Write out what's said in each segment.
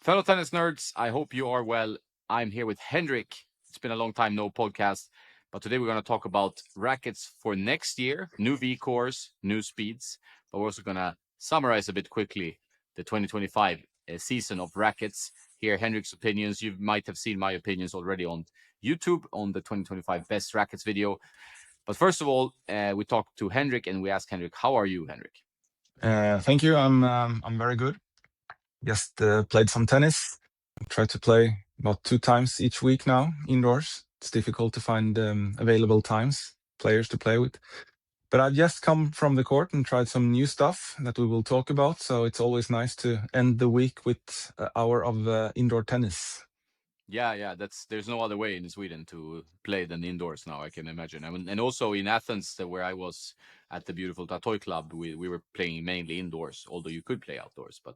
Fellow tennis nerds, I hope you are well. I'm here with Henrik. It's been a long time, no podcast. But today we're going to talk about rackets for next year, new VCOREs, new speeds. But we're also going to summarize a bit quickly the 2025 season of rackets. Here, Henrik's opinions. You might have seen my opinions already on YouTube on the 2025 best rackets video. But first of all, we talked to Henrik and we asked Henrik, how are you, Henrik? Thank you. I'm very good. Just played some tennis. Try to play about 2 times each week now indoors. It's difficult to find available players to play with. But I've just come from the court and tried some new stuff that we will talk about. So it's always nice to end the week with an hour of indoor tennis. Yeah. There's no other way in Sweden to play than indoors now. I can imagine. And also in Athens, where I was at the beautiful Tatoy Club, we were playing mainly indoors. Although you could play outdoors, but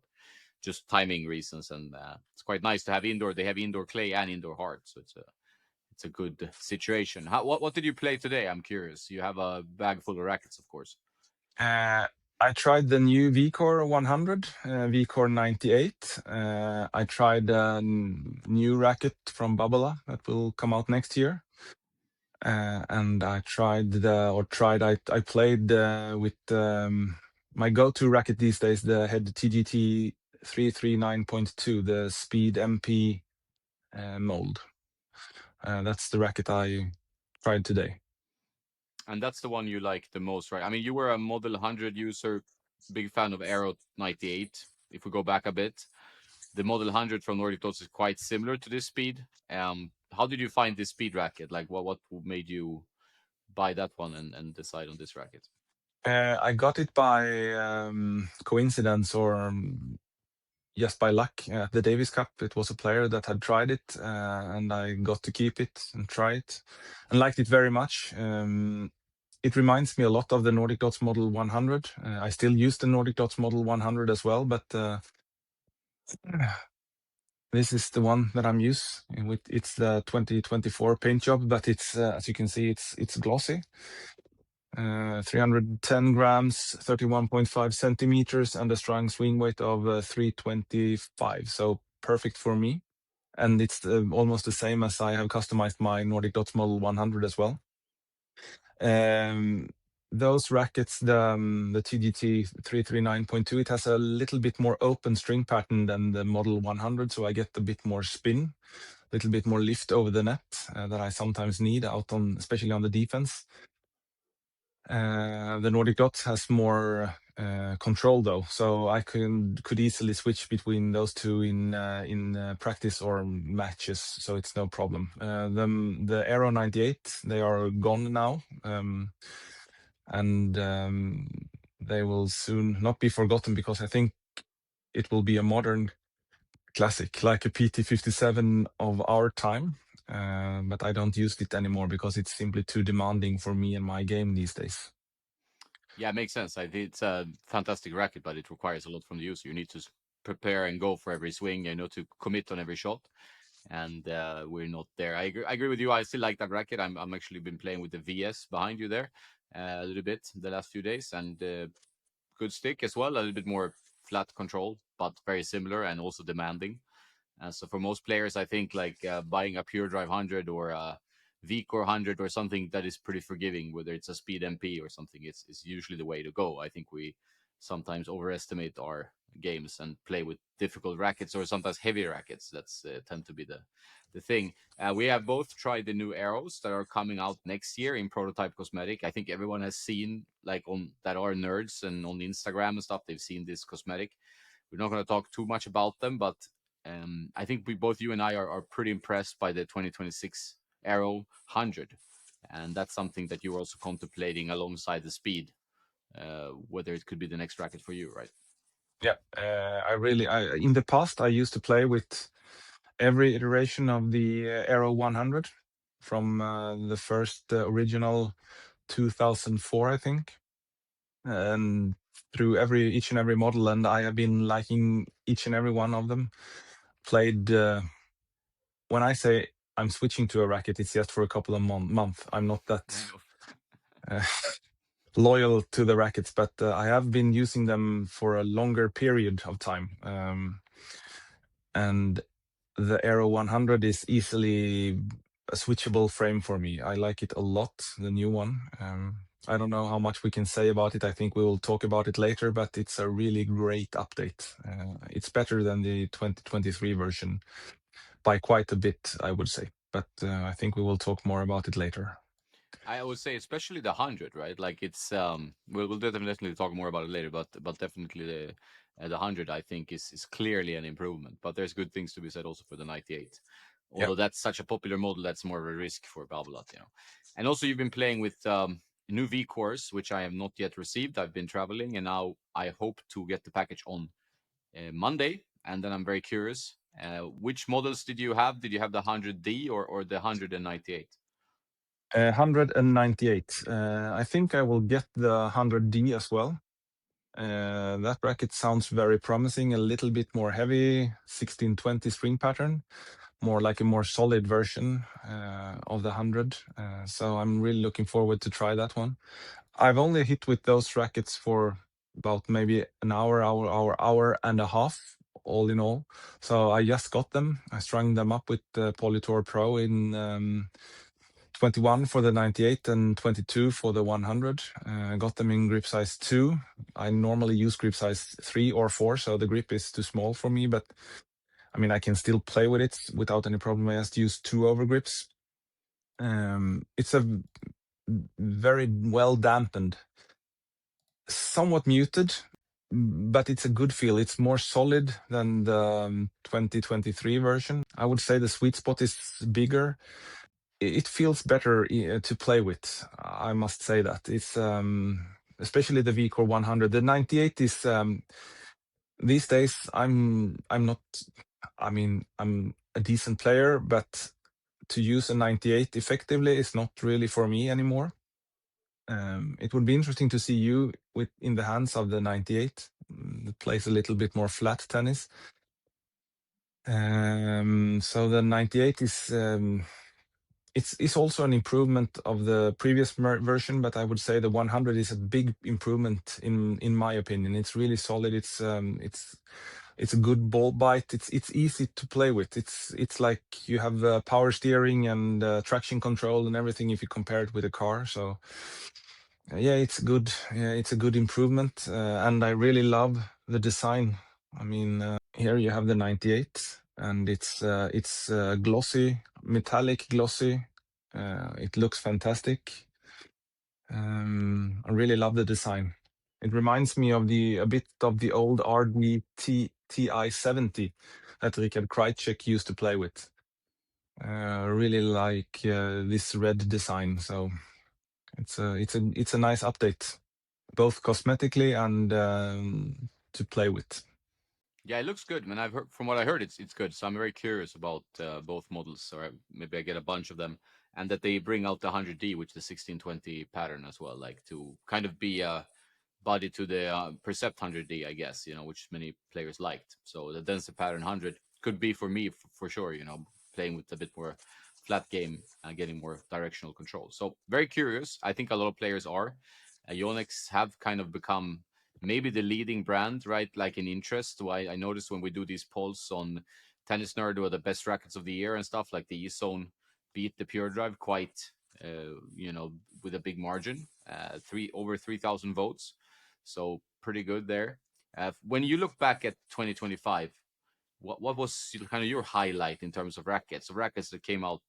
just timing reasons. And it's quite nice to have indoor. They have indoor clay and indoor hard, so it's a good situation. What did you play today? I'm curious. You have a bag full of rackets, of course. I tried the new VCORE 100, VCORE 98. I tried a new racket from Babola that will come out next year. And I I played with my go-to racket these days, the Head TGT 339.2, the Speed MP mold. That's the racket I tried today. And that's the one you like the most, right? I mean, you were a Model 100 user, big fan of Aero 98. If we go back a bit, the Model 100 from Nordic Dots is quite similar to this speed. How did you find this speed racket? Like, what made you buy that one and decide on this racket? I got it by coincidence or just by luck at the Davis Cup. It was a player that had tried it, and I got to keep it and try it, and liked it very much. It reminds me a lot of the Nordic Dots Model 100. I still use the Nordic Dots Model 100 as well, but this is the one that I'm using. It's the 2024 paint job, but it's as you can see, it's glossy. 310 grams, 31.5 centimeters, and a strong swing weight of 325. So perfect for me. And it's almost the same as I have customized my Nordic Dots Model 100 as well. Those rackets, the TGT 339.2, it has a little bit more open string pattern than the Model 100, so I get a bit more spin, a little bit more lift over the net that I sometimes need out on, especially on the defense. The Nordic Dot has more control though, so I could easily switch between those two in practice or matches, so it's no problem. The Aero 98, they are gone now, and they will soon not be forgotten because I think it will be a modern classic, like a PT57 of our time. But I don't use it anymore because it's simply too demanding for me and my game these days. Yeah, it makes sense. I think it's a fantastic racket, but it requires a lot from the user. You need to prepare and go for every swing, to commit on every shot. And we're not there. I agree with you. I still like that racket. I'm actually been playing with the VS behind you there a little bit the last few days, and good stick as well. A little bit more flat control, but very similar and also demanding. So for most players, I think like buying a Pure Drive 100 or a VCore 100 or something that is pretty forgiving, whether it's a Speed MP or something, it's usually the way to go. I think we sometimes overestimate our games and play with difficult rackets or sometimes heavy rackets. That's tend to be the thing. We have both tried the new arrows that are coming out next year in prototype cosmetic. I think everyone has seen, like, on that are nerds and on Instagram and stuff, they've seen this cosmetic. We're not going to talk too much about them, but I think you and I are pretty impressed by the 2026 Aero 100, and that's something that you're also contemplating alongside the Speed, whether it could be the next racket for you, right? Yeah, I in the past I used to play with every iteration of the Aero 100 from the first original 2004, I think, and through each and every model, and I have been liking each and every one of them. Played when I say I'm switching to a racket, it's just for a couple of months. I'm not that loyal to the rackets, but I have been using them for a longer period of time. and the Aero 100 is easily a switchable frame for me. I like it a lot, the new one. I don't know how much we can say about it. I think we will talk about it later, but it's a really great update. It's better than the 2023 version by quite a bit, I would say. But I think we will talk more about it later. I would say especially the 100, right? Like it's we'll definitely talk more about it later, but definitely the 100 I think is clearly an improvement. But there's good things to be said also for the 98. Yeah. Although that's such a popular model, that's more of a risk for Babolat, you know. And also you've been playing with new VCOREs, which I have not yet received. I've been traveling, and now I hope to get the package on Monday. And then I'm very curious, which models did you have? Did you have the 100D or the 198? 198. I think I will get the 100D as well. That bracket sounds very promising, a little bit more heavy, 1620 string pattern, more like a more solid version of the 100. So I'm really looking forward to try that one. I've only hit with those rackets for about maybe an hour and a half, all in all. So I just got them. I strung them up with the Polytour Pro in 21 for the 98 and 22 for the 100. Got them in grip size 2. I normally use grip size 3 or 4, so the grip is too small for me, but I mean, I can still play with it without any problem. I just use 2 over grips. It's a very well dampened, somewhat muted, but it's a good feel. It's more solid than the 2023 version. I would say the sweet spot is bigger. It feels better to play with. I must say that it's especially the VCore 100. The 98 is these days. I'm not. I mean, I'm a decent player, but to use a 98 effectively is not really for me anymore. It would be interesting to see you with in the hands of the 98. That plays a little bit more flat tennis. So the 98 is it's also an improvement of the previous version, but I would say the 100 is a big improvement in my opinion. It's really solid. It's a good ball bite. It's easy to play with. It's like you have power steering and traction control and everything if you compare it with a car. So yeah, it's good. Yeah, it's a good improvement, and I really love the design. I mean, here you have the 98, and it's glossy, metallic glossy. It looks fantastic. I really love the design. It reminds me of a bit of the old RDT TI-70 that Richard Krajicek used to play with. Really like this red design. So it's a nice update, both cosmetically and to play with. Yeah, it looks good, man. I've heard from what I heard, it's good. So I'm very curious about both models, or maybe I get a bunch of them, and that they bring out the 100D, which the 1620 pattern as well, like to kind of be a body to the Percept 100D, I guess, you know, which many players liked. So the denser pattern 100 could be for me for sure, you know, playing with a bit more flat game and getting more directional control. So very curious. I think a lot of players are. Yonex have kind of become maybe the leading brand, right? Like in interest. Why I noticed when we do these polls on Tennis Nerd or the best rackets of the year and stuff, like the E-Zone beat the Pure Drive quite, you know, with a big margin, over 3,000 votes. So pretty good there. When you look back at 2025, what was kind of your highlight in terms of rackets? Rackets that came out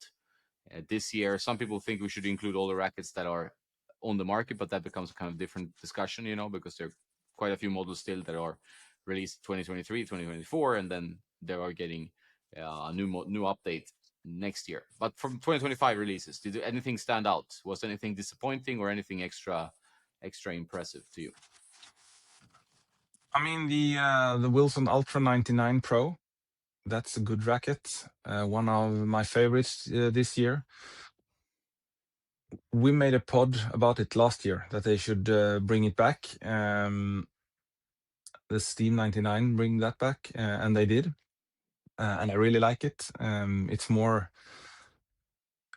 this year. Some people think we should include all the rackets that are on the market, but that becomes a kind of different discussion, you know, because there are quite a few models still that are released 2023, 2024, and then they are getting a new update next year. But from 2025 releases, did anything stand out? Was anything disappointing or anything extra impressive to you? I mean, the Wilson Ultra 99 Pro, that's a good racket. One of my favorites this year. We made a pod about it last year that they should bring it back. The Steam 99 bring that back, and they did. And I really like it.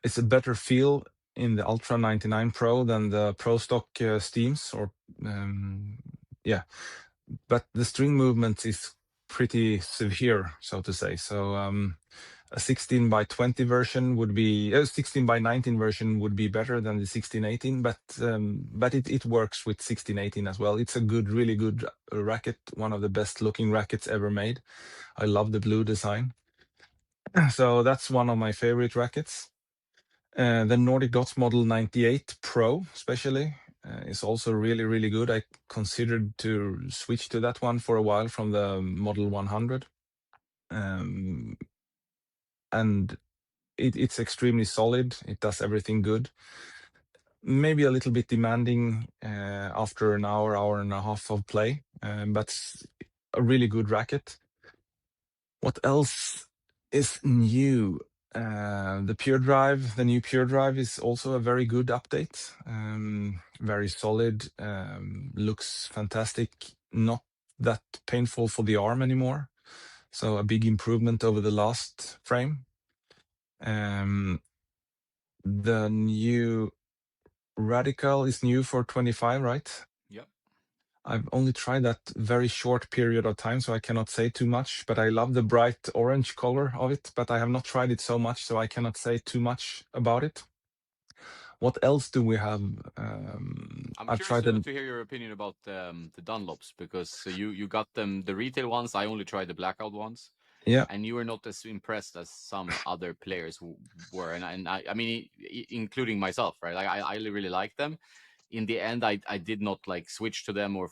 It's a better feel in the Ultra 99 Pro than the Pro Stock Steams, or yeah. But the string movement is pretty severe, so to say. So a 16 by 20 version would be 16 by 19 version would be better than the 1618, but it works with 1618 as well. It's a good, really good racket, one of the best looking rackets ever made. I love the blue design. So that's one of my favorite rackets. The Nordic Dots Model 98 Pro, especially, is also really, really good. I considered to switch to that one for a while from the Model 100. And it's extremely solid. It does everything good. Maybe a little bit demanding after an hour, hour and a half of play, but a really good racket. What else is new? The new Pure Drive is also a very good update. Very solid, looks fantastic, not that painful for the arm anymore. So a big improvement over the last frame. The new Radical is new for 25, right? Yep. I've only tried that very short period of time, so I cannot say too much, but I love the bright orange color of it, but I have not tried it so much, so I cannot say too much about it. What else do we have? I'm I've curious tried them. to hear your opinion about the Dunlops, because you got them, the retail ones. I only tried the blackout ones, Yeah, and you were not as impressed as some other players who were, and I mean, including myself, right? Like I really like them. In the end, I did not like switch to them, or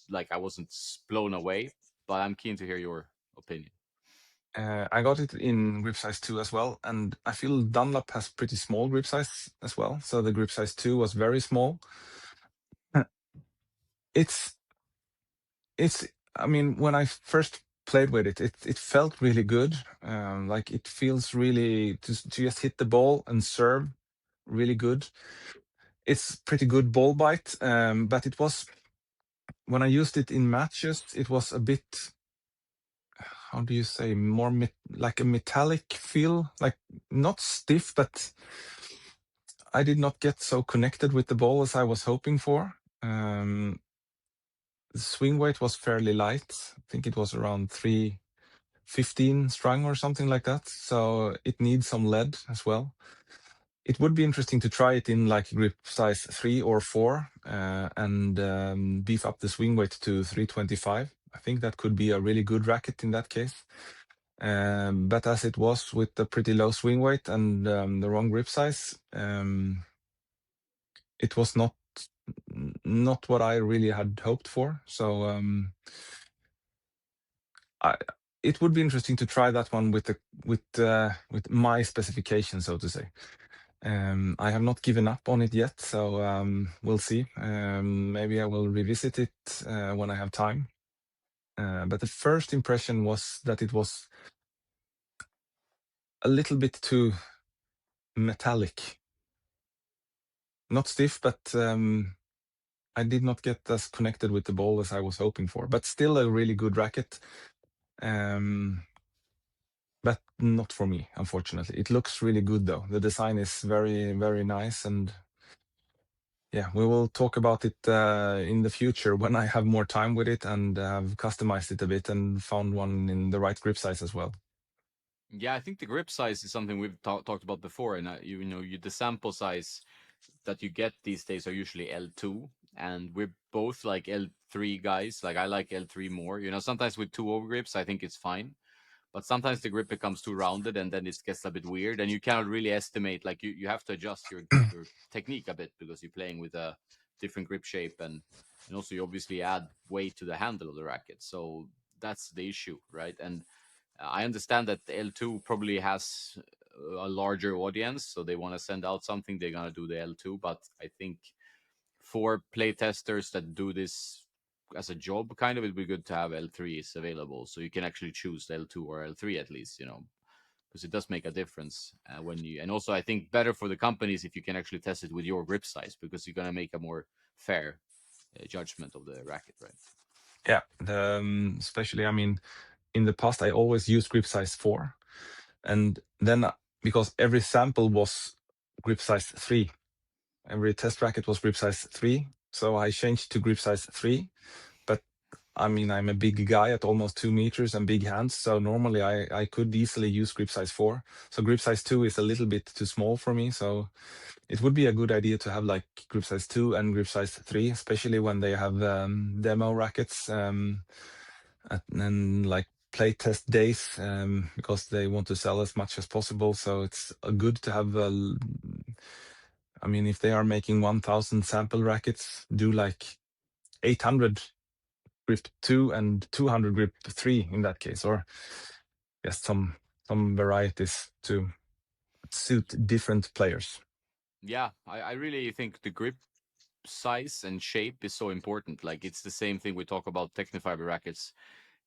like I wasn't blown away. But I'm keen to hear your opinion. I got it in grip size 2 as well, and I feel Dunlop has pretty small grip size as well, so the grip size 2 was very small. It's it's I mean, when I first played with it, it felt really good. Like it feels really to just hit the ball and serve really good. It's pretty good ball bite, but it was when I used it in matches, it was a bit, how do you say, more like a metallic feel, like not stiff, but I did not get so connected with the ball as I was hoping for. The swing weight was fairly light. I think it was around 315 strung or something like that. So it needs some lead as well. It would be interesting to try it in like grip size 3 or 4 and beef up the swing weight to 325. I think that could be a really good racket in that case. But as it was with the pretty low swing weight and the wrong grip size, it was not what I really had hoped for. So it would be interesting to try that one with my specifications, so to say. I have not given up on it yet, so we'll see. Maybe I will revisit it when I have time. But the first impression was that it was a little bit too metallic. Not stiff, but I did not get as connected with the ball as I was hoping for. But still a really good racket. But not for me, unfortunately. It looks really good, though. The design is very, very nice, and yeah, we will talk about it in the future when I have more time with it and have customized it a bit and found one in the right grip size as well. Yeah, I think the grip size is something we've talked about before, and the sample size that you get these days are usually L2, and we're both like L3 guys. Like I like L3 more. Sometimes with two over grips, I think it's fine, but sometimes the grip becomes too rounded, and then it gets a bit weird, and you cannot really estimate. Like you have to adjust your technique a bit because you're playing with a different grip shape, and also you obviously add weight to the handle of the racket. So that's the issue, right? And I understand that the L2 probably has a larger audience, so they want to send out something. They're gonna do the L2, but I think for play testers that do this as a job, kind of, it'd be good to have L3s available, so you can actually choose the L2 or L3 at least, because it does make a difference and also I think better for the companies if you can actually test it with your grip size, because you're gonna make a more fair judgment of the racket, right? Yeah, especially, I mean, in the past, I always used grip size 4. And then because every sample was grip size 3, every test racket was grip size 3. So I changed to grip size 3. But I mean, I'm a big guy at almost 2 meters and big hands, so normally I could easily use grip size 4. So grip size 2 is a little bit too small for me. So it would be a good idea to have like grip size 2 and grip size 3, especially when they have demo rackets and like play test days, because they want to sell as much as possible. So it's good to have I mean, if they are making 1,000 sample rackets, do like 800 grip 2 and 200 grip 3 in that case, or yes, some varieties to suit different players. Yeah, I really think the grip size and shape is so important. Like it's the same thing we talk about Technifiber rackets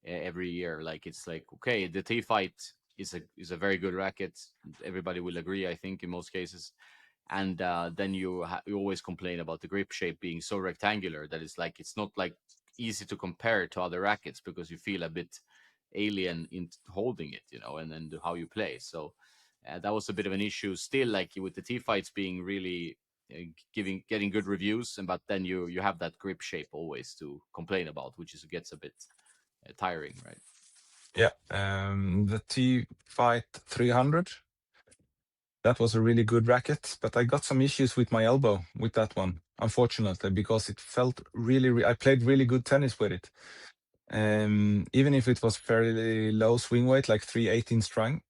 every year. Like it's like okay, the T Fight is a very good racket. Everybody will agree, I think, in most cases. And then you always complain about the grip shape being so rectangular that it's not like easy to compare to other rackets because you feel a bit alien in holding it, and then how you play. So that was a bit of an issue still, like with the T Fights being really getting good reviews, and but then you have that grip shape always to complain about, which is gets a bit tiring, right? Yeah, the T Fight 300. That was a really good racket, but I got some issues with my elbow with that one, unfortunately, because it felt really. I played really good tennis with it. Even if it was fairly low swing weight, like 318 strength,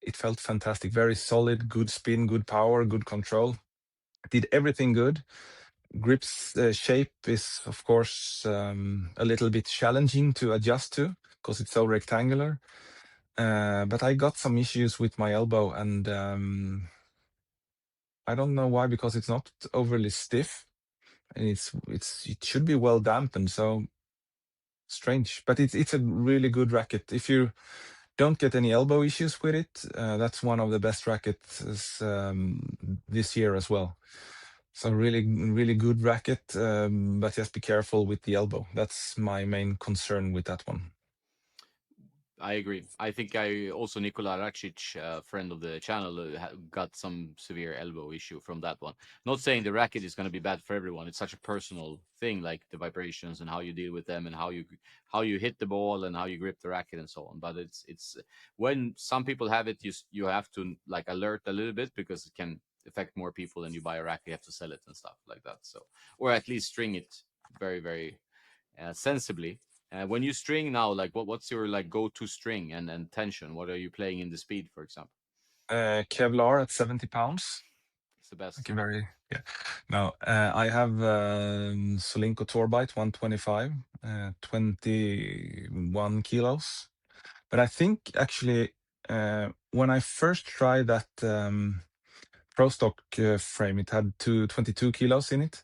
it felt fantastic. Very solid, good spin, good power, good control. Did everything good. Grip's shape is, of course, a little bit challenging to adjust to because it's so rectangular. But I got some issues with my elbow, and I don't know why, because it's not overly stiff, and it should be well dampened. So strange, but it's a really good racket. If you don't get any elbow issues with it, that's one of the best rackets this year as well. So really, really good racket, but just be careful with the elbow. That's my main concern with that one. I agree. I think I also Nikola Rakic, friend of the channel, got some severe elbow issue from that one. Not saying the racket is going to be bad for everyone. It's such a personal thing, like the vibrations and how you deal with them and how you hit the ball and how you grip the racket and so on. But it's when some people have it, you have to like alert a little bit because it can affect more people. And you buy a racket, you have to sell it and stuff like that. So or at least string it very very sensibly. When you string now, like what's your like go-to string and tension? What are you playing in the speed, for example? Kevlar at 70 pounds. It's the best. Okay, very, yeah. Now, I have Solinco Torbite 125, 21 kilos. But I think actually, when I first tried that Pro Stock frame, it had 22 kilos in it.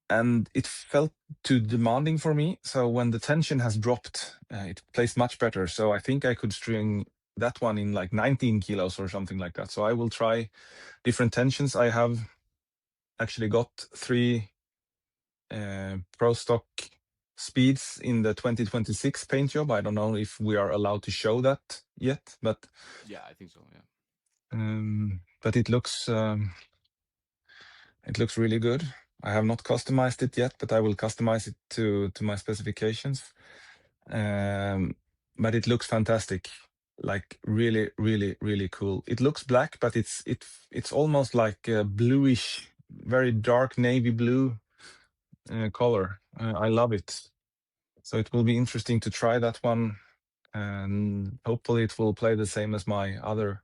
And it felt too demanding for me. So when the tension has dropped, it plays much better. So I think I could string that one in like 19 kilos or something like that. So I will try different tensions. I have actually got 3 Pro Stock speeds in the 2026 paint job. I don't know if we are allowed to show that yet, but Yeah, I think so. Yeah. but it looks really good. I have not customized it yet, but I will customize it to my specifications. But it looks fantastic, like really, really, really cool. It looks black, but it's almost like a bluish, very dark navy blue color. I love it. So it will be interesting to try that one, and hopefully it will play the same as my other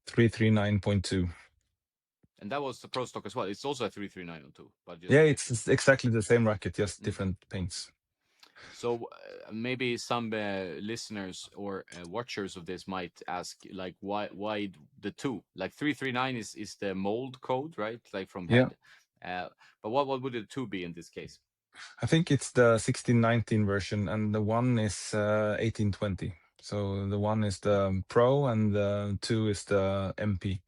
339.2. And that was the Pro Stock as well. It's also a 33902, but Yeah, just it's exactly the same racket, just mm. different paints. So maybe some listeners or watchers of this might ask, like, why the two? Like 339 is the mold code, right? Like from Yeah, head. Uh, but what would the two be in this case? I think it's the 1619 version, and the one is 1820. So the one is the Pro, and the two is the MP.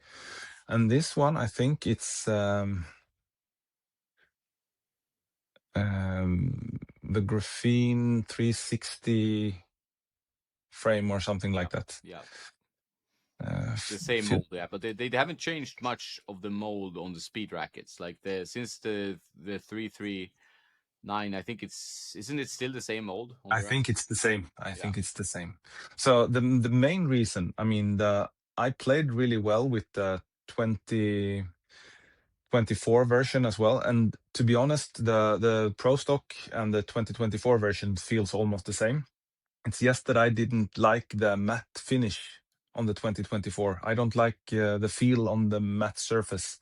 And this one, I think it's the Graphene 360 frame or something Yeah, like that. yeah. Uh, The same f- mold, yeah, but they haven't changed much of the mold on the speed rackets. Like since the 339 9. I think it's isn't it still the same old on I the think rack? it's the same. I Yeah. think it's the same. So the main reason, I mean, the I played really well with the 2024 version as well. And to be honest, the Pro Stock and the 2024 version feels almost the same. It's just that I didn't like the matte finish on the 2024. I don't like the feel on the matte surface.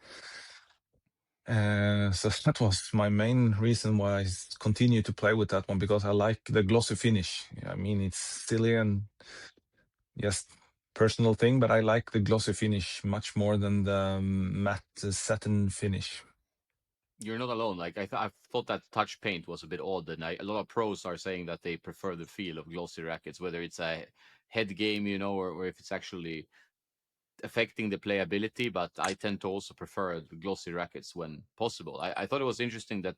So that was my main reason why I continue to play with that one, because I like the glossy finish. I mean, it's silly and just personal thing, but I like the glossy finish much more than the matte satin finish. You're not alone. Like I thought that touch paint was a bit odd, and a lot of pros are saying that they prefer the feel of glossy rackets, whether it's a head game, or if it's actually affecting the playability. But I tend to also prefer the glossy rackets when possible. I thought it was interesting that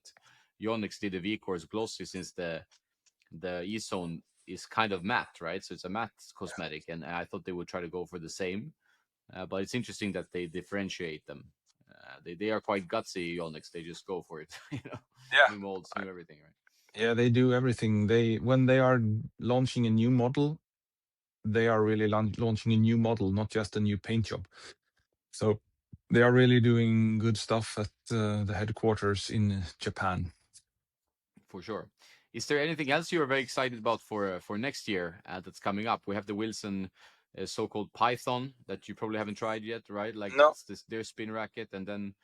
Yonex did the V-Cores glossy, since the E-Zone is kind of matte, right? So it's a matte cosmetic, and I thought they would try to go for the same. But it's interesting that they differentiate them. They are quite gutsy, Yonex. They just go for it. Yeah. New molds, new everything, right? Yeah, they do everything. When they are launching a new model, they are really launching a new model, not just a new paint job. So they are really doing good stuff at the headquarters in Japan. For sure. Is there anything else you are very excited about for next year that's coming up? We have the Wilson so-called Python that you probably haven't tried yet, right? Like No. that's their spin racket, and then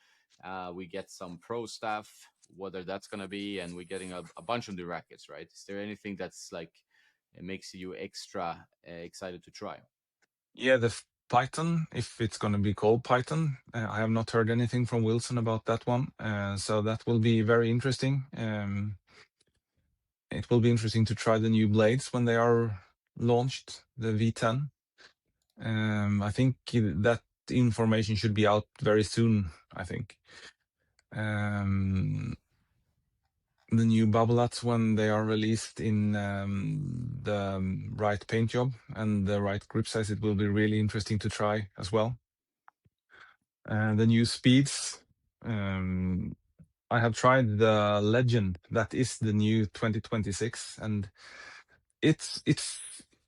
we get some pro stuff, whether that's gonna be, and we're getting a bunch of new rackets, right? Is there anything that's like it makes you extra excited to try? Yeah, the Python, if it's going to be called Python, I have not heard anything from Wilson about that one. So that will be very interesting. It will be interesting to try the new blades when they are launched, the V10. I think that information should be out very soon, I think. Um, the new bubblets, when they are released in the right paint job and the right grip size, it will be really interesting to try as well. The new speeds, I have tried the Legend, that is the new 2026, and it's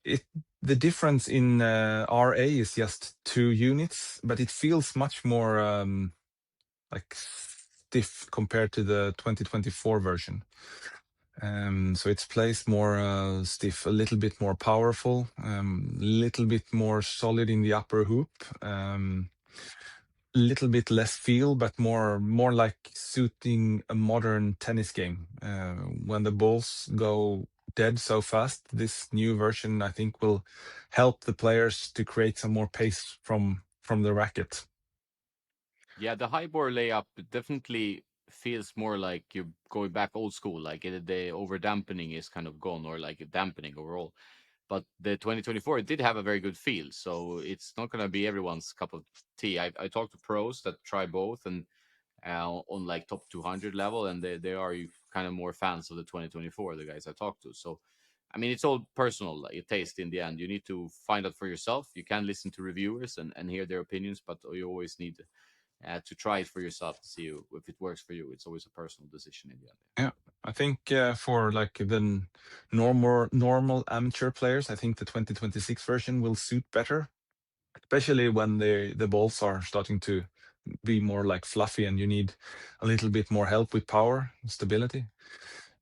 it the difference in RA is just 2 units, but it feels much more like stiff compared to the 2024 version. So it's placed more stiff, a little bit more powerful, little bit more solid in the upper hoop. Little bit less feel, but more like suiting a modern tennis game. When the balls go dead so fast, this new version I think will help the players to create some more pace from the racket. Yeah, the high bore layup definitely feels more like you're going back old school. Like the over dampening is kind of gone, or like a dampening overall. But the 2024 it did have a very good feel, so it's not going to be everyone's cup of tea. I talked to pros that try both, and on like top 200 level, and they are kind of more fans of the 2024. The guys I talked to, so I mean it's all personal, like, taste in the end. You need to find out for yourself. You can listen to reviewers and hear their opinions, but you always need to try it for yourself to see if it works for you. It's always a personal decision in the end. Yeah, I think for like the normal amateur players, I think the 2026 version will suit better, especially when the balls are starting to be more like fluffy and you need a little bit more help with power and stability.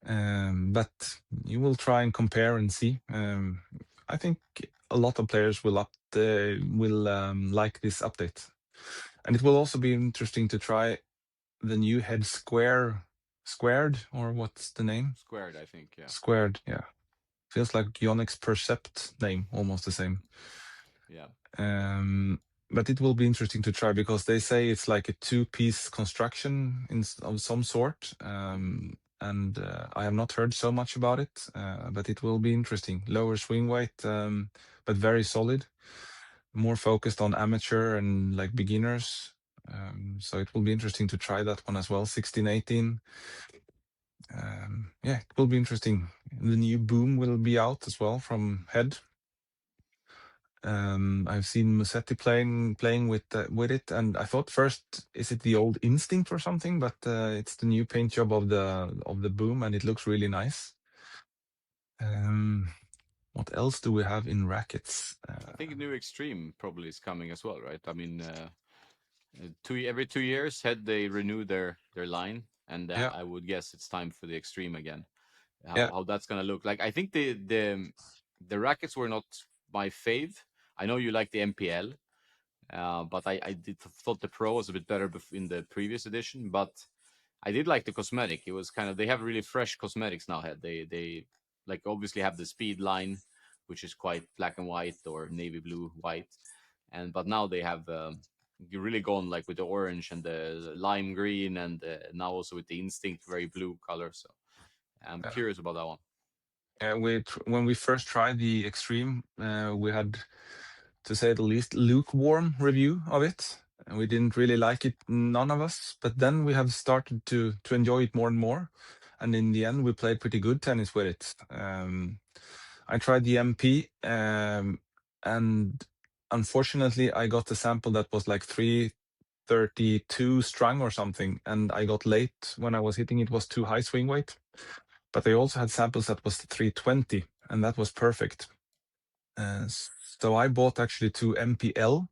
But you will try and compare and see. I think a lot of players will like this update, and it will also be interesting to try the new head squared, or what's the name? Squared, I think. Yeah. Squared, yeah. Feels like Yonex Percept name, almost the same. Yeah. Um, but it will be interesting to try because they say it's like a two-piece construction of some sort. And I have not heard so much about it, but it will be interesting. Lower swing weight, but very solid. More focused on amateur and like beginners. So it will be interesting to try that one as well. 16, 18. Yeah, it will be interesting. The new boom will be out as well from Head. I've seen Musetti playing with it, and I thought first, is it the old Instinct or something? But it's the new paint job of the Boom, and it looks really nice. What else do we have in rackets? I think a new Extreme probably is coming as well, right? I mean, every 2 years, they renew their line, and Yeah, I would guess it's time for the Extreme again. yeah, How that's gonna look like? I think the rackets were not my fave. I know you like the MPL, but I thought the Pro was a bit better in the previous edition, but I did like the cosmetic. It was kind of, they have really fresh cosmetics now. They like obviously have the speed line, which is quite black and white or navy blue white, and but now they have you really gone like with the orange and the lime green, and now also with the Instinct very blue color. So I'm yeah. curious about that one. When we first tried the Extreme, we had, to say the least, lukewarm review of it. And we didn't really like it, none of us. But then we have started to enjoy it more and more. And in the end, we played pretty good tennis with it. I tried the MP, and unfortunately, I got a sample that was like 332 strung or something, and I got late when I was hitting. It was too high swing weight. But they also had samples that was 320, and that was perfect. Uh, so I bought actually two MPL.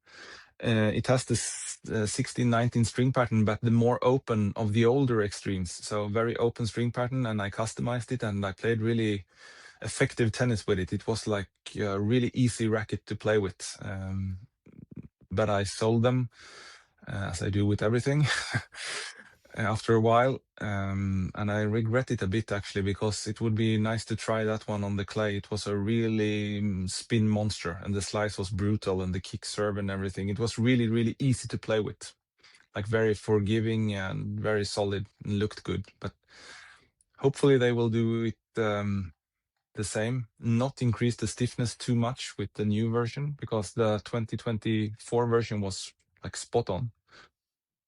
It has this 16-19 string pattern, but the more open of the older extremes. So very open string pattern, and I customized it, and I played really effective tennis with it. It was like a really easy racket to play with. But I sold them, as I do with everything, after a while. And I regret it a bit, actually, because it would be nice to try that one on the clay. It was a really spin monster, and the slice was brutal, and the kick serve and everything. It was really, really easy to play with, like very forgiving and very solid, and looked good. But hopefully they will do it the same, not increase the stiffness too much with the new version, because the 2024 version was like spot on.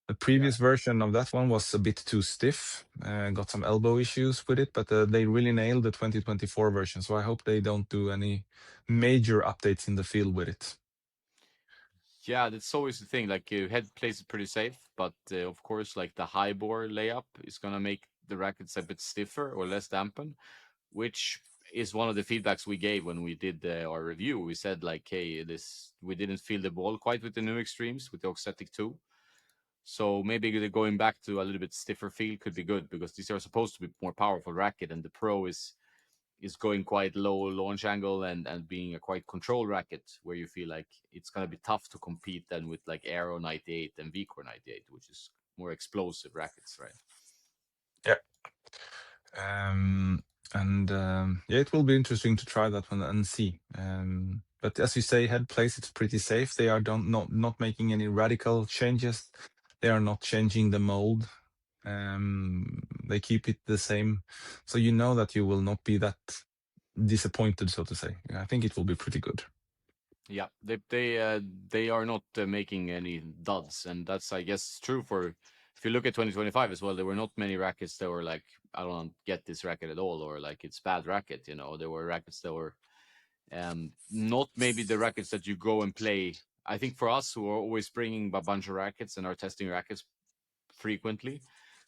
The Yeah. previous version of that one was a bit too stiff, got some elbow issues with it, but they really nailed the 2024 version. So I hope they don't do any major updates in the field with it. Yeah, that's always the thing. Like head plays it pretty safe, but of course, like the high bore layup is gonna make the rackets a bit stiffer or less dampened, which is one of the feedbacks we gave when we did our review. We said like, hey, this we didn't feel the ball quite with the new extremes with the Oxetic 2. So maybe going back to a little bit stiffer feel could be good because these are supposed to be more powerful racket, and the Pro is going quite low launch angle and being a quite controlled racket where you feel like it's going to be tough to compete then with like Aero 98 and VCORE 98, which is more explosive rackets, right? Yeah. Yeah, it will be interesting to try that one and see. But as you say, head plays it's pretty safe. They are don't not making any radical changes. They are not changing the mold. They keep it the same, so you know that you will not be that disappointed, so to say. I think it will be pretty good. Yeah, they are not making any duds, and that's I guess true for if you look at 2025 as well. There were not many rackets that were like I don't get this racket at all, or like it's bad racket. You know, there were rackets that were not maybe the rackets that you go and play. I think for us who are always bringing a bunch of rackets and are testing rackets frequently,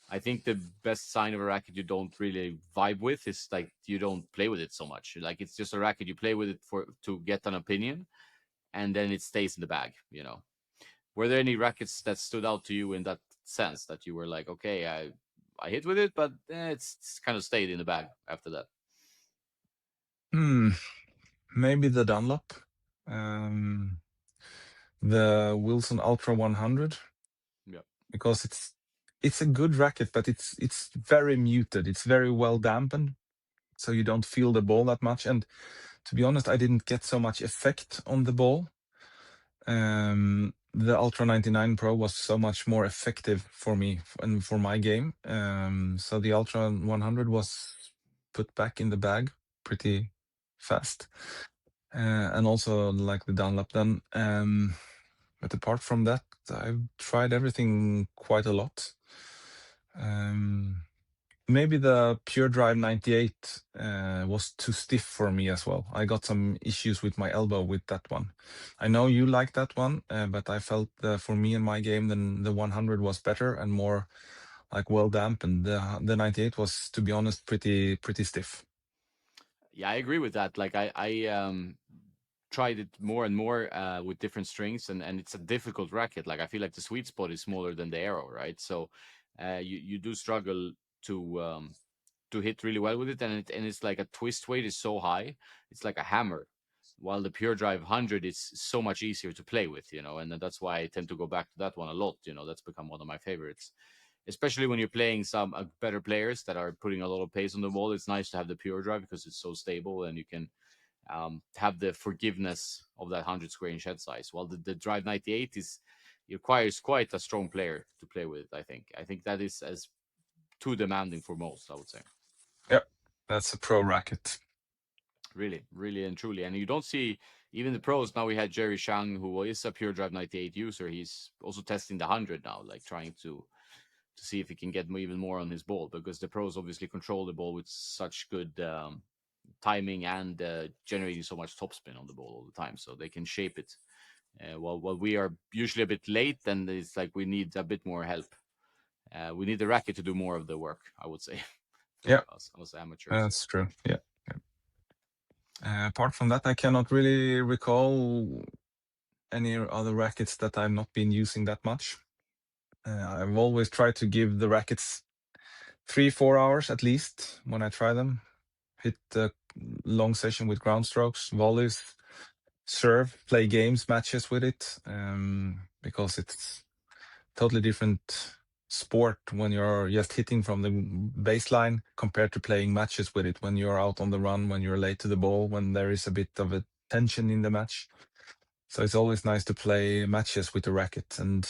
I think the best sign of a racket you don't really vibe with is like you don't play with it so much. Like it's just a racket you play with it for to get an opinion, and then it stays in the bag. You know, were there any rackets that stood out to you in that sense that you were like, okay, I hit with it, but it's kind of stayed in the bag after that? Hmm, maybe the Dunlop, the Wilson Ultra 100, Yeah, because it's a good racket, but it's very muted. It's very well dampened, so you don't feel the ball that much. And to be honest, I didn't get so much effect on the ball. The Ultra 99 Pro was so much more effective for me and for my game. So the Ultra 100 was put back in the bag pretty fast. And also like the Dunlop then. But apart from that, I've tried everything quite a lot. Um, maybe the Pure Drive 98 was too stiff for me as well. I got some issues with my elbow with that one. I know you like that one, but I felt for me in my game, then the 100 was better and more like well dampened. The 98 was, to be honest, pretty stiff. Yeah, I agree with that. Like I tried it more and more with different strings, and it's a difficult racket. Like I feel like the sweet spot is smaller than the arrow, right? So you do struggle to hit really well with it, and it's like a twist weight is so high, it's like a hammer. While the Pure Drive 100 is so much easier to play with, and that's why I tend to go back to that one a lot. That's become one of my favorites, especially when you're playing some better players that are putting a lot of pace on the ball. It's nice to have the Pure Drive because it's so stable and you can have the forgiveness of that 100 square inch head size. While the Drive 98 it requires quite a strong player to play with. I think that is as too demanding for most, I would say. Yep, that's a pro racket. Really, really and truly. And you don't see even the pros. Now we had Jerry Shang, who is a Pure Drive 98 user. He's also testing the 100 now, like trying to see if he can get even more on his ball, because the pros obviously control the ball with such good timing and generating so much topspin on the ball all the time, so they can shape it. While we are usually a bit late, and it's like we need a bit more help. We need the racket to do more of the work, I would say, Yeah, for us amateurs. that's true. Yeah. Apart from that, I cannot really recall any other rackets that I've not been using that much. I've always tried to give the rackets 3-4 hours at least when I try them. Hit a long session with ground strokes, volleys, serve, play games, matches with it, because it's totally different sport when you're just hitting from the baseline compared to playing matches with it when you're out on the run, when you're late to the ball, when there is a bit of a tension in the match. So it's always nice to play matches with the racket, and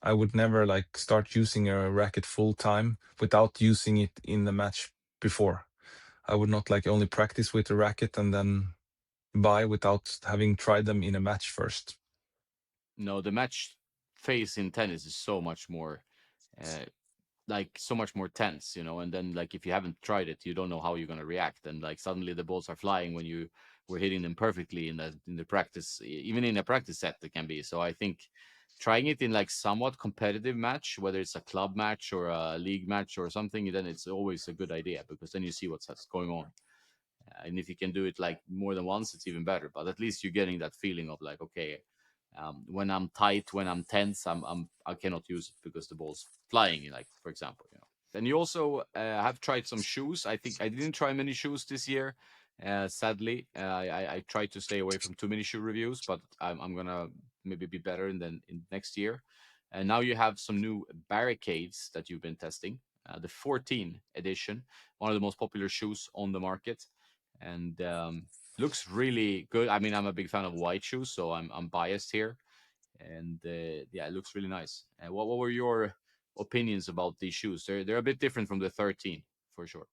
I would never like start using a racket full time without using it in the match before. I would not like only practice with the racket and then buy without having tried them in a match first. No, the match phase in tennis is so much more uh, like so much more tense, and then like if you haven't tried it, you don't know how you're going to react, and like suddenly the balls are flying when you were hitting them perfectly in the practice, even in a practice set it can be. So I think trying it in like somewhat competitive match, whether it's a club match or a league match or something, then it's always a good idea, because then you see what's going on. And if you can do it like more than once, it's even better. But at least you're getting that feeling of like, okay, when I'm tight, when I'm tense, I cannot use it because the ball's flying. Like for example. Then you also have tried some shoes. I think I didn't try many shoes this year. Sadly, I tried to stay away from too many shoe reviews, but I'm gonna maybe be better in next year. And now you have some new barricades that you've been testing. The 14 edition, one of the most popular shoes on the market, and looks really good. I mean, I'm a big fan of white shoes, so I'm biased here, and yeah, it looks really nice. And what were your opinions about these shoes? They're a bit different from the 13 for sure.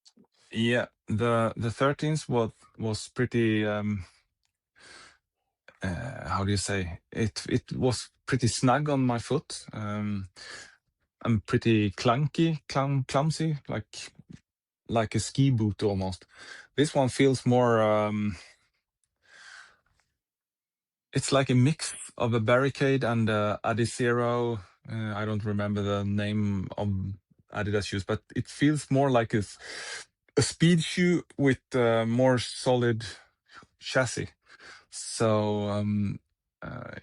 Yeah, the 13th was pretty how do you say it was pretty snug on my foot. I'm pretty clumsy, like a ski boot almost. This one feels more it's like a mix of a Barricade and Adizero. I don't remember the name of Adidas shoes, but it feels more like a speed shoe with more solid chassis. So uh,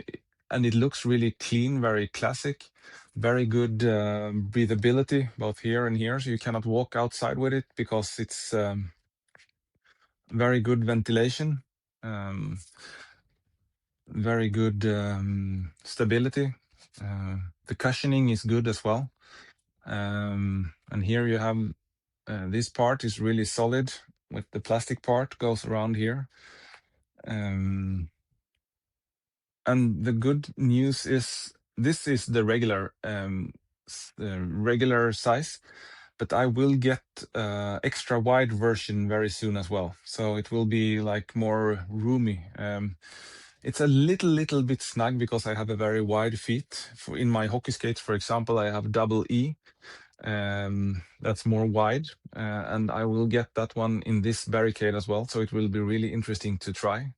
and it looks really clean, very classic, very good breathability both here and here. So you cannot walk outside with it because it's very good ventilation. Um, very good stability. The cushioning is good as well. And here you have this part is really solid with the plastic part goes around here. And the good news is this is the regular size, but I will get extra wide version very soon as well. So it will be like more roomy. It's a little bit snug because I have a very wide feet. In my hockey skates, for example, I have double E, That's more wide, and I will get that one in this Barricade as well. So it will be really interesting to try.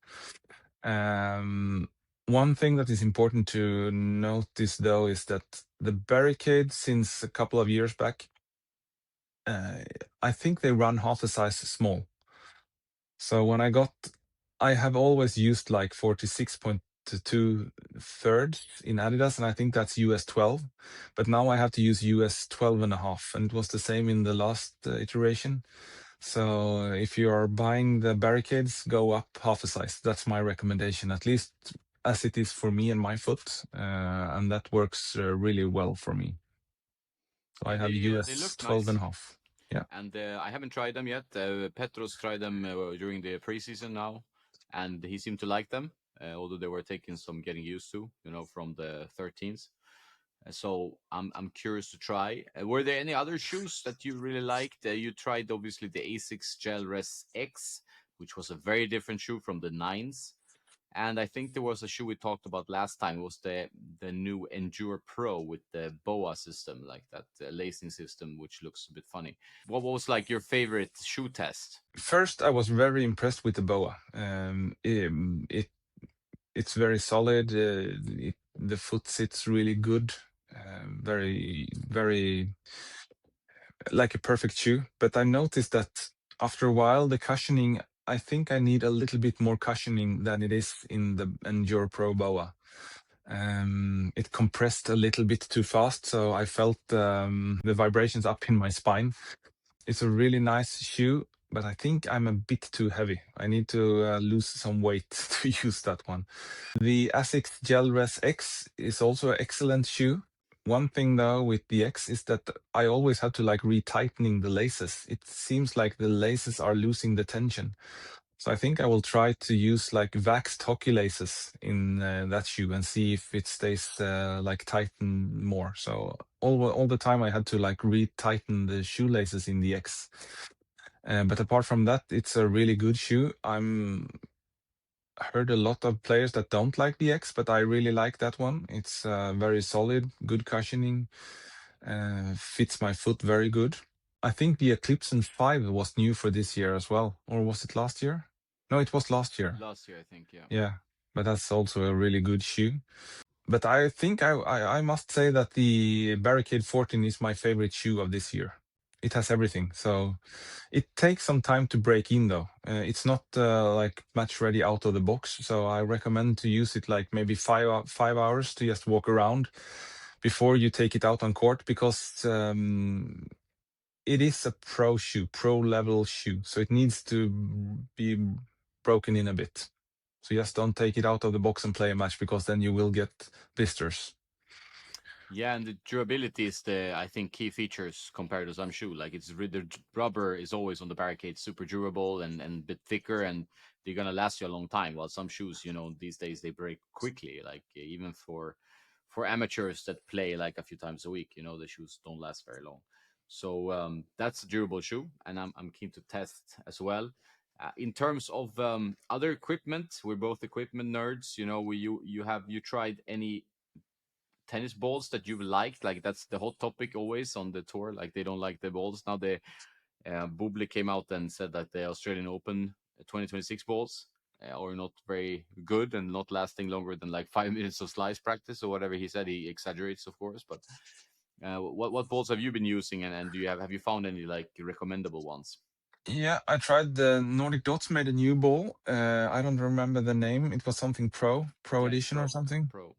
One thing that is important to notice, though, is that the Barricade, since a couple of years back, I think they run half a size small. So when I have always used like 46.2 thirds in Adidas, and I think that's US 12. But now I have to use US 12 and a half, and it was the same in the last iteration. So if you are buying the Barricades, go up half a size. That's my recommendation, at least as it is for me and my foot, and that works really well for me. So I Yeah, have they US look 12 and nice, a half. Yeah. and I haven't tried them yet. Petros tried them during the preseason now, and he seemed to like them. Although they were taking some getting used to, from the 13s. So I'm curious to try. Were there any other shoes that you really liked? You tried obviously the Asics Gel Res X, which was a very different shoe from the nines. And I think there was a shoe we talked about last time. It was the new Endure Pro with the BOA system, like that lacing system, which looks a bit funny. What was like your favorite shoe test? First, I was very impressed with the BOA. It's very solid. The foot sits really good. Very, very like a perfect shoe. But I noticed that after a while, the cushioning, I think I need a little bit more cushioning than it is in the Endure Pro BOA. It compressed a little bit too fast, so I felt the vibrations up in my spine. It's a really nice shoe, but I think I'm a bit too heavy. I need to lose some weight to use that one. The Asics Gel Res X is also an excellent shoe. One thing though with the X is that I always have to like retightening the laces. It seems like the laces are losing the tension. So I think I will try to use like waxed hockey laces in that shoe and see if it stays like tighten more. So all the time I had to like retighten the shoelaces in the X. But apart from that, it's a really good shoe. Heard a lot of players that don't like the X, but I really like that one. It's very solid, good cushioning, fits my foot very good. I think the Eclipse 5 was new for this year as well, or was it last year? No, it was last year. Last year, I think, yeah. Yeah, but that's also a really good shoe. But I think I must say that the Barricade 14 is my favorite shoe of this year. It has everything. So it takes some time to break in though. It's not like match ready out of the box. So I recommend to use it like maybe 5 hours to just walk around before you take it out on court, because it is a pro shoe, pro level shoe. So it needs to be broken in a bit. So just don't take it out of the box and play a match, because then you will get blisters. Yeah, and the durability is I think, key features compared to some shoe. Like the rubber is always on the Barricade super durable and a bit thicker, and they're gonna last you a long time. While some shoes, these days they break quickly. Like even for amateurs that play like a few times a week, the shoes don't last very long. So that's a durable shoe, and I'm keen to test as well. In terms of other equipment, we're both equipment nerds. You tried any tennis balls that you've liked? Like that's the hot topic always on the tour. Like they don't like the balls. Now the Buble came out and said that the Australian Open 2026 balls are not very good and not lasting longer than like 5 minutes of slice practice or whatever he said. He exaggerates, of course, but what balls have you been using, and do you have you found any like recommendable ones? Yeah, I tried the Nordic Dots made a new ball. I don't remember the name. It was something Pro Yeah, it's Edition or pro, something. pro.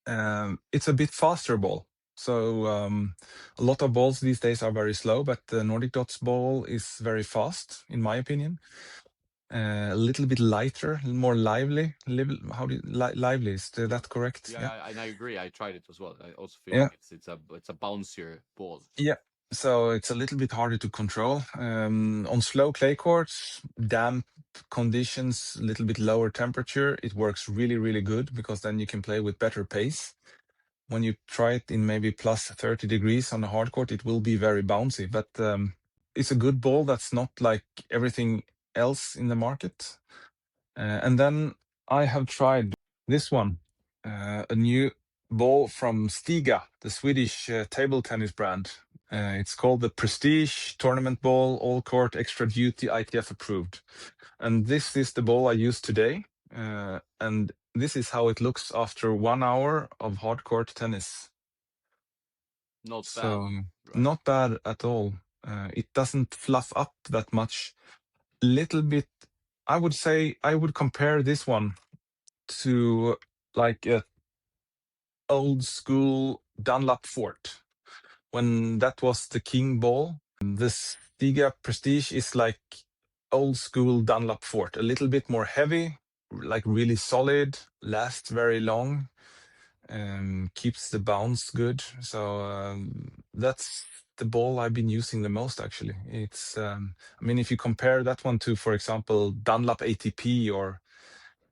Yeah. It's a bit faster ball. So a lot of balls these days are very slow, but the Nordic Dots ball is very fast, in my opinion. A little bit lighter, more lively. How do you, lively? Is Yeah, that correct? yeah, Yeah. and I agree. I tried it as well. I also feel Yeah. like it's a bouncier ball. Yeah. So it's a little bit harder to control. On slow clay courts, damp conditions, a little bit lower temperature, it works really, really good, because then you can play with better pace. When you try it in maybe plus 30 degrees on a hard court, it will be very bouncy. But it's a good ball that's not like everything else in the market. And then I have tried this one, a new ball from Stiga, the Swedish table tennis brand. It's called the Prestige Tournament Ball, All Court Extra Duty ITF approved. And this is the ball I used today. And this is how it looks after 1 hour of hard court tennis. Not bad, So right? not bad at all. It doesn't fluff up that much. Little bit, I would say, I would compare this one to like a old school Dunlop Fort when that was the king ball. The Stiga Prestige is like old school Dunlop Fort, a little bit more heavy, like really solid, lasts very long, keeps the bounce good. So that's the ball I've been using the most actually. It's I mean, if you compare that one to, for example, Dunlop ATP or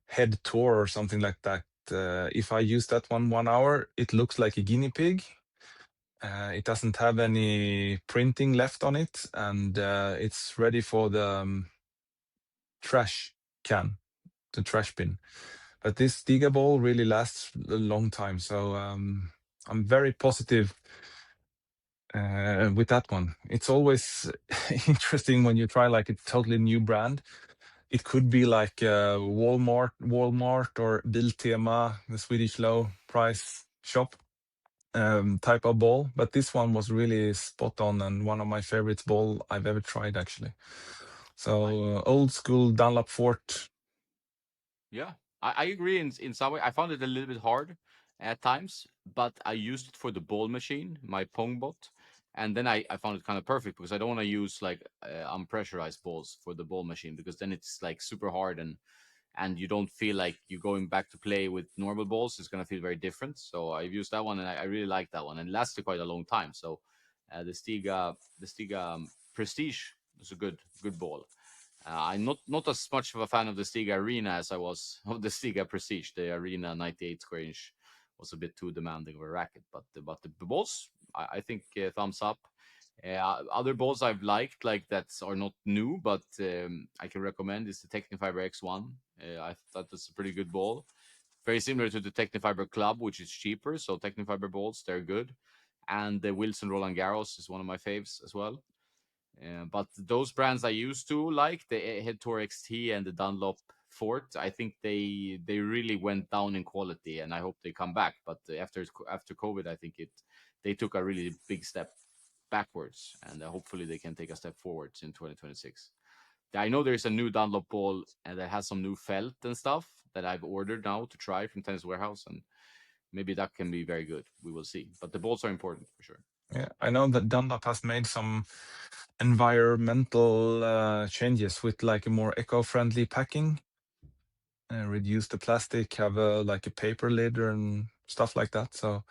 Head Tour or something like that, if I use that one 1 hour, it looks like a guinea pig. It doesn't have any printing left on it, and it's ready for the trash can, the trash bin. But this Stiga ball really lasts a long time, so I'm very positive with that one. It's always interesting when you try like a totally new brand. It could be like Walmart or Biltema, the Swedish low price shop type of ball, but this one was really spot on and one of my favorites ball I've ever tried actually. I So old school Dunlop Fort. Yeah, I agree in some way. I found it a little bit hard at times, but I used it for the ball machine, my Pong bot, and then I found it kind of perfect because I don't want to use like unpressurized balls for the ball machine because then it's like super hard and you don't feel like you're going back to play with normal balls. It's gonna feel very different. So I've used that one and I really like that one and it lasted quite a long time. So the Stiga Prestige was a good ball. I'm not as much of a fan of the Stiga Arena as I was of the Stiga Prestige. The Arena 98 square inch was a bit too demanding of a racket, but the balls, I think thumbs up. Other balls I've liked, like that are not new, but I can recommend is the Technifiber X1. I thought that's a pretty good ball. Very similar to the Technifiber Club, which is cheaper. So Technifiber balls, they're good. And the Wilson Roland Garros is one of my faves as well. But those brands I used to like the Head Tour XT and the Dunlop Fort, I think they really went down in quality, and I hope they come back. But after COVID, I think they took a really big step backwards, and hopefully they can take a step forwards in 2026. I know there's a new Dunlop ball and that has some new felt and stuff that I've ordered now to try from Tennis Warehouse, and maybe that can be very good. We will see. But the balls are important for sure. Yeah, I know that Dunlop has made some environmental changes with like a more eco-friendly packing, reduce the plastic, have a like a paper lid and stuff like that. So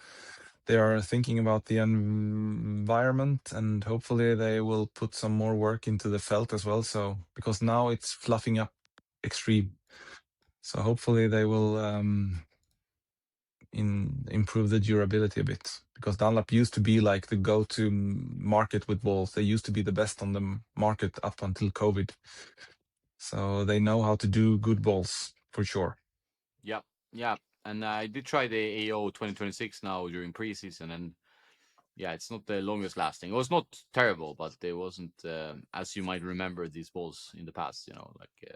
they are thinking about the environment and hopefully they will put some more work into the felt as well. So because now it's fluffing up extreme. So hopefully they will improve the durability a bit because Dunlop used to be like the go-to market with balls. They used to be the best on the market up until COVID. So they know how to do good balls for sure. Yeah, yeah. And I did try the AO 2026 now during preseason, and yeah, it's not the longest lasting. It was not terrible, but it wasn't as you might remember these balls in the past.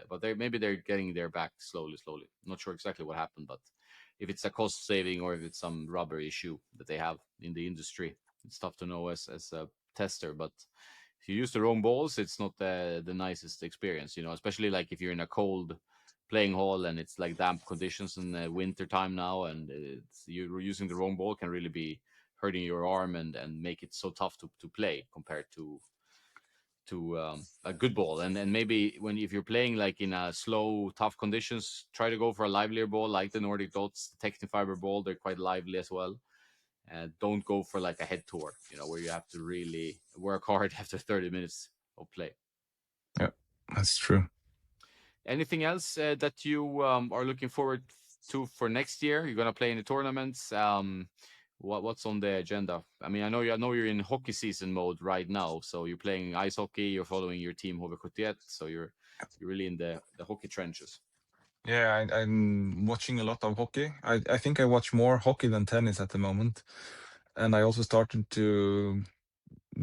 But maybe they're getting their back slowly, slowly. Not sure exactly what happened, but if it's a cost saving or if it's some rubber issue that they have in the industry, it's tough to know as a tester. But if you use the wrong balls, it's not the nicest experience. Especially like if you're in a cold playing hall and it's like damp conditions in the winter time now, and you're using the wrong ball can really be hurting your arm and make it so tough to play compared to a good ball. And maybe if you're playing like in a slow, tough conditions, try to go for a livelier ball like the Nordic Dots, the Technifiber ball. They're quite lively as well. And don't go for like a head tour, where you have to really work hard after 30 minutes of play. Yeah, that's true. Anything else that you are looking forward to for next year? You're gonna play in the tournaments. What's on the agenda? I mean, I know you're in hockey season mode right now, so you're playing ice hockey. You're following your team HV71, so you're really in the hockey trenches. Yeah, I'm watching a lot of hockey. I think I watch more hockey than tennis at the moment. And I also started to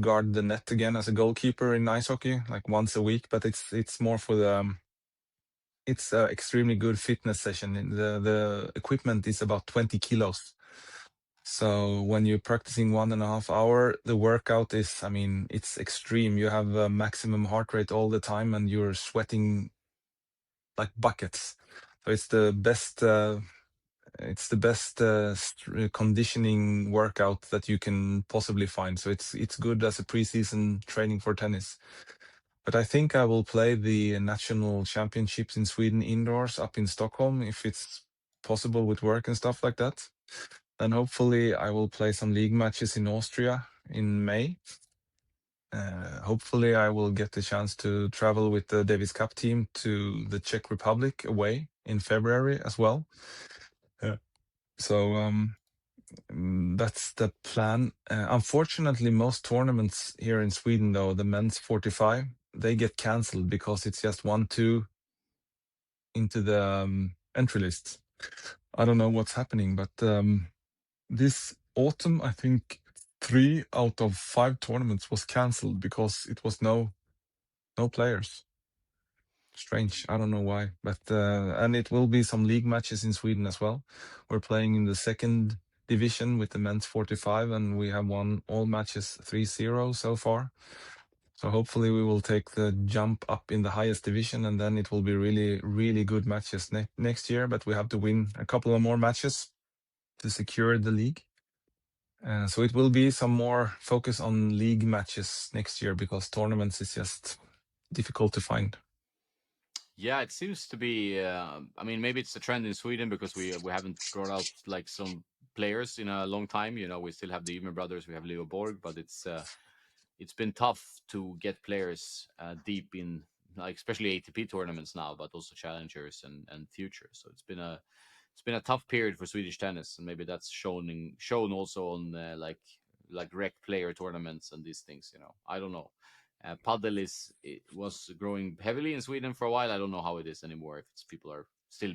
guard the net again as a goalkeeper in ice hockey, like once a week. But it's more for the it's a extremely good fitness session. The equipment is about 20 kilos. So when you're practicing 1.5 hour, the workout is, I mean, it's extreme. You have a maximum heart rate all the time, and you're sweating like buckets. So it's the best conditioning workout that you can possibly find. So it's good as a preseason training for tennis. But I think I will play the national championships in Sweden indoors up in Stockholm if it's possible with work and stuff like that. Then hopefully I will play some league matches in Austria in May. Hopefully I will get the chance to travel with the Davis Cup team to the Czech Republic away in February as well. Yeah. So that's the plan. Unfortunately, most tournaments here in Sweden, though, the men's 45, they get cancelled because it's just 1-2 into the entry list. I don't know what's happening, but this autumn, I think 3 out of 5 tournaments was cancelled because it was no players. Strange. I don't know why, but and it will be some league matches in Sweden as well. We're playing in the second division with the men's 45, and we have won all matches 3-0 so far. So hopefully we will take the jump up in the highest division, and then it will be really, really good matches next year. But we have to win a couple of more matches to secure the league. So it will be some more focus on league matches next year because tournaments is just difficult to find. Yeah, it seems to be. I mean, maybe it's a trend in Sweden because we haven't brought out like some players in a long time. You know, we still have the Ymer brothers, we have Leo Borg, but it's been tough to get players deep in, like, especially ATP tournaments now, but also challengers and future. So it's been a tough period for Swedish tennis, and maybe that's shown also on like rec player tournaments and these things. You know, I don't know. Paddle it was growing heavily in Sweden for a while. I don't know how it is anymore. If it's people are still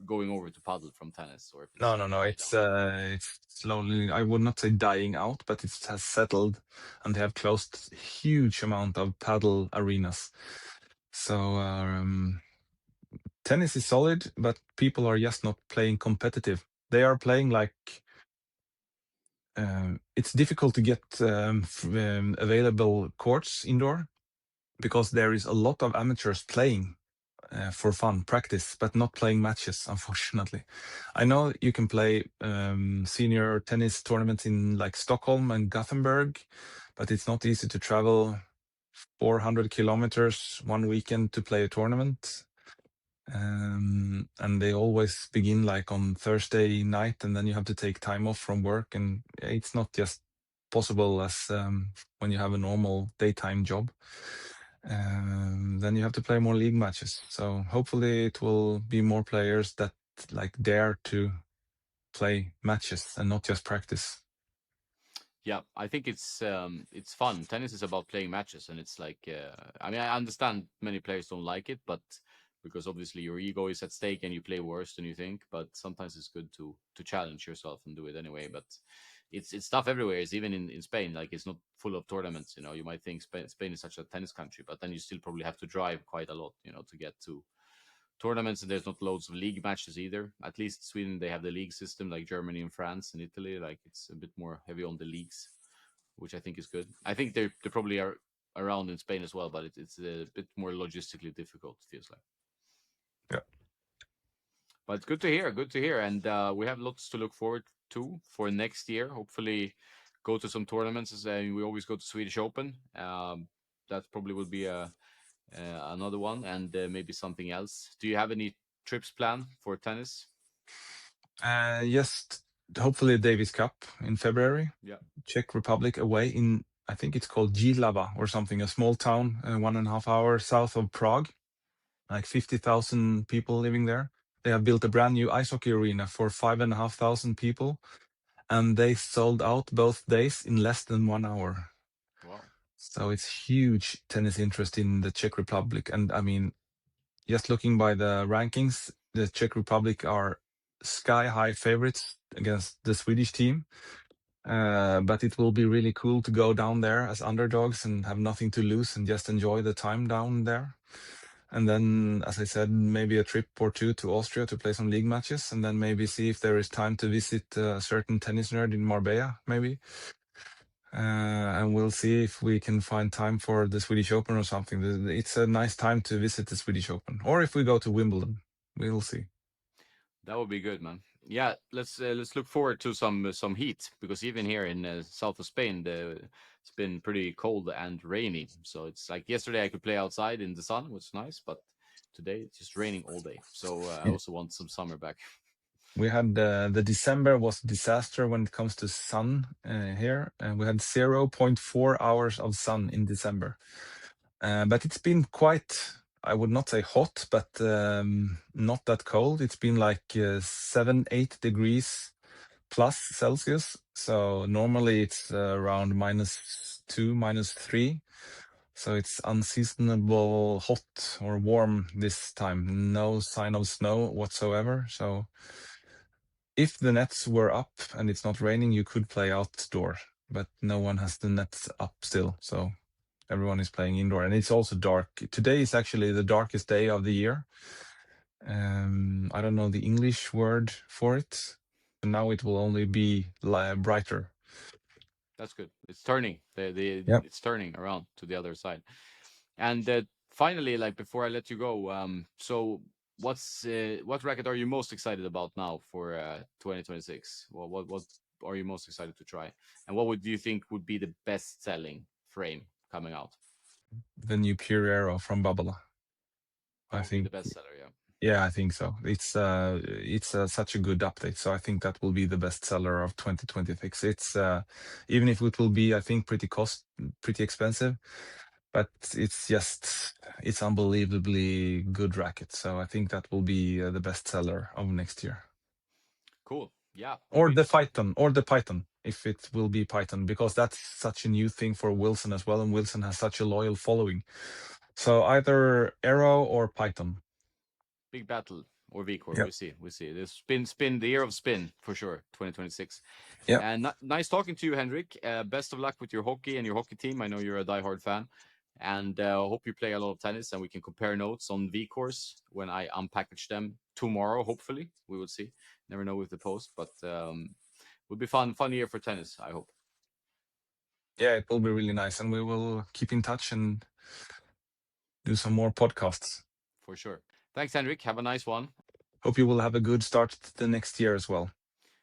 going over to paddle from tennis, or if it's No. died down. It's slowly. I would not say dying out, but it has settled, and they have closed huge amount of paddle arenas. So tennis is solid, but people are just not playing competitive. They are playing like it's difficult to get available courts indoor because there is a lot of amateurs playing for fun, practice, but not playing matches, unfortunately. I know you can play senior tennis tournaments in like Stockholm and Gothenburg, but it's not easy to travel 400 kilometers one weekend to play a tournament. And they always begin like on Thursday night, and then you have to take time off from work, and it's not just possible as when you have a normal daytime job. Then you have to play more league matches. So hopefully it will be more players that like dare to play matches and not just practice. Yeah, I think it's fun. Tennis is about playing matches, and it's like I mean, I understand many players don't like it, but because obviously your ego is at stake and you play worse than you think. But sometimes it's good to challenge yourself and do it anyway. But it's tough everywhere. It's even in Spain. Like, it's not full of tournaments. You know, you might think Spain is such a tennis country, but then you still probably have to drive quite a lot. You know, to get to tournaments, and there's not loads of league matches either. At least Sweden, they have the league system, like Germany and France and Italy. Like, it's a bit more heavy on the leagues, which I think is good. I think they probably are around in Spain as well, but it's a bit more logistically difficult, feels like. Yeah. But it's good to hear. Good to hear, and we have lots to look forward to for next year. Hopefully, go to some tournaments. We always go to Swedish Open. That probably will be another one, and maybe something else. Do you have any trips planned for tennis? Yes, hopefully Davis Cup in February. Yeah. Czech Republic away in, I think it's called Jihlava or something, a small town 1.5 hours south of Prague, like 50,000 people living there. They have built a brand new ice hockey arena for 5,500 people, and they sold out both days in less than 1 hour. Wow. So it's huge tennis interest in the Czech Republic. And I mean, just looking by the rankings, the Czech Republic are sky high favorites against the Swedish team. But it will be really cool to go down there as underdogs and have nothing to lose and just enjoy the time down there. And then, as I said, maybe a trip or two to Austria to play some league matches, and then maybe see if there is time to visit a certain tennis nerd in Marbella, maybe. And we'll see if we can find time for the Swedish Open or something. It's a nice time to visit the Swedish Open, or if we go to Wimbledon, we'll see. That would be good, man. Yeah, let's look forward to some heat, because even here in south of Spain, it's been pretty cold and rainy. So it's like yesterday I could play outside in the sun, which is nice, but today it's just raining all day. So I Yeah. also want some summer back. We had the December was a disaster when it comes to sun here. We had 0.4 hours of sun in December. But it's been quite, I would not say hot, but not that cold. It's been like 7-8 degrees plus Celsius. So normally it's around -2, -3. So it's unseasonable hot or warm this time. No sign of snow whatsoever. So if the nets were up and it's not raining, you could play outdoor, but no one has the nets up still. So everyone is playing indoor, and it's also dark. Today is actually the darkest day of the year. I don't know the English word for it. Now it will only be brighter. That's good. It's turning. Yep. It's turning around to the other side. And finally, like before I let you go, so what racket are you most excited about now for 2026? Well, what are you most excited to try? And what would you think would be the best selling frame coming out? The new Pure Aero from Babola. That I would be the think, best seller, yeah. yeah, I think so. It's such a good update. So I think that will be the best seller of 2026. It's even if it will be, I think, pretty expensive, but it's unbelievably good racket. So I think that will be the best seller of next year. Cool. Yeah, will Or be the interesting. Python, if it will be Python, because that's such a new thing for Wilson as well, and Wilson has such a loyal following. So either Arrow or Python. Big battle or VCore. Yep. We see. We see. This spin, the year of spin for sure. 2026. Yep. And nice talking to you, Henrik. Best of luck with your hockey and your hockey team. I know you're a diehard fan, and I hope you play a lot of tennis, and we can compare notes on VCores when I unpackage them tomorrow. Hopefully, we will see. Never know with the post, but will be fun year for tennis. I hope. Yeah, it will be really nice, and we will keep in touch and do some more podcasts. For sure. Thanks, Henrik. Have a nice one. Hope you will have a good start to the next year as well.